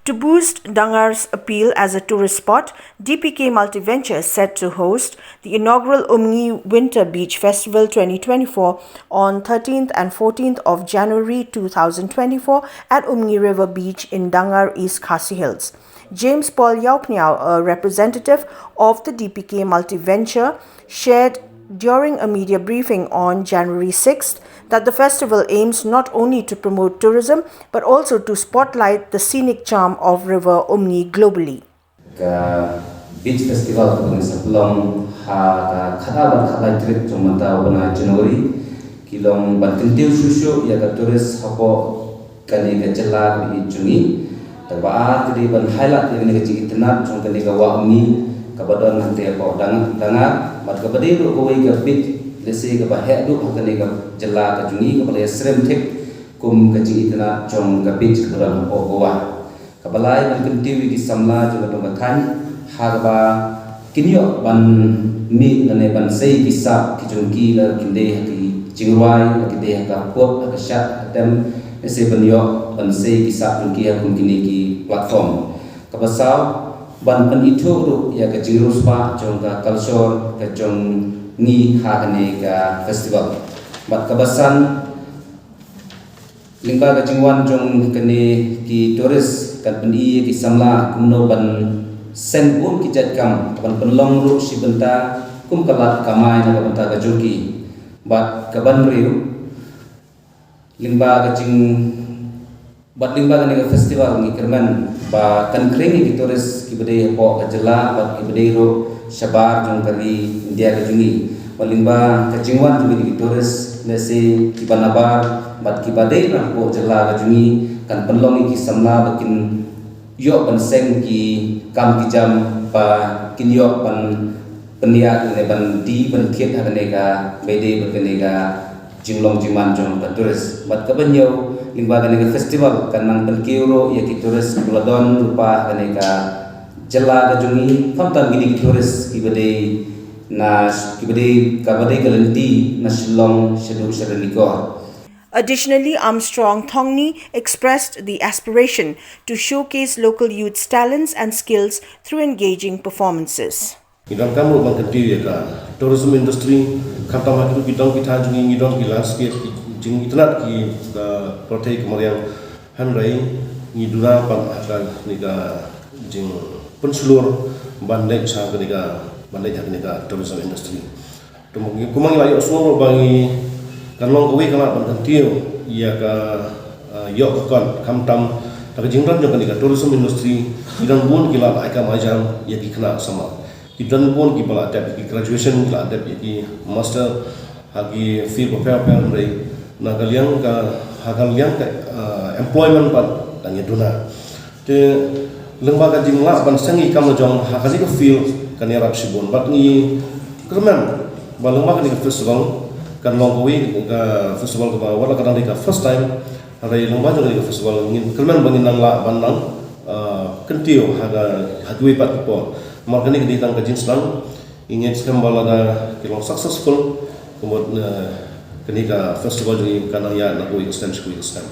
To boost Dangar's appeal as a tourist spot, DPK Multiventure is set to host the inaugural Umngi Winter Beach Festival 2024 on 13th and 14th of January 2024 at Umngi River Beach in Dangar, East Khasi Hills. James Paul Yaupniau, a representative of the DPK Multiventure, shared during a media briefing on January 6th that the festival aims not only to promote tourism but also to spotlight the scenic charm of River Umngi globally. Beach Festival ko sebelum khada trip jomata wana January kilong bantintiu susu ya turis hapo kani ka jela bi jungi taba tri ban highlight ya ni ka internet jong kani ka wa Umngi kabadon hante ko dangar mat ka bade ro ko ka beach lesi ka bahek du kani ka jela ka jungi ka bale srem thik kum ka internet jong ka beach ka dan hapo goa ka balai ban tintiu ki samla jong ka than harba kinyo ban ni nane ban sei kisap kijungki la kinde ki jingwai kinde ka pop ka shat atem ese banyo ban sei kisap jungki ha kun kini ki platform ka basau ban pan itu ru ya ka jingruspa jong ka culture ka jong ni ha kane ka festival bat ka basan lingba ka jingwan jong kane ki tourist kan pendi ki samla kumno ban sen pun kijat kam kapan penlong ru si benta kum kalat kamai na benta ka joki bat kaban riu limba ka jing bat limba ka festival ngi kerman ba kan kring ki tourist ki bede po ka jela bat ki bede ro shabar jong kali india ka jungi balimba ka jingwan jungi ki tourist nese ki banabar bat ki bade na po jela ka jungi kan penlong ki samla bakin yo ban seng ki kam ki jam pa kin yo ban penia ne ban di ban thiet ha ne ka bede ban ne ka jinglong jiman jong ka tourist bat ka ban yo lingba ka ne ka festival kan nang ban kiuro ya ki tourist buladon rupa ka ne ka jela ka jungi famtan gidi ki tourist ki bede na ki bede ka bede ka lenti na shillong shedu shedanikor. Additionally, Armstrong Thongni expressed the aspiration to showcase local youth's talents and skills through engaging performances. Idang kamu mengkenti ya tourism industry kata mak itu bidang kita jungi ngidong ki landscape jing internet ki protek kemarian hanrai ngidura pan akan nika jing pensulur bandai sa kenika bandai nika tourism industry. Tumang kumang layo semua bangi kan long kawi kana pentiu ia ka yok kon kamtam tak jingran jong ka tourism industry idan bun kila aika majam ya ki kana sama idan bun ki bala adapt ki graduation kila adapt ki master hagi fee prepare rei na kalian ka employment pat dan yaduna te lembaga jingla ban sangi kam jong hakasi ka feel kan yarap sibon bat ni kerman balung ni ka festival kan long kawi ka festival ka wala kadang ka first time hari lomba jong ka festival ngin kelman bangin nang la bandang kentio haga hadui pat ko markani ka ditang ka jinslang ingin skambala da kilong successful kumod kani ka festival jong kana ya na ko extension ko extend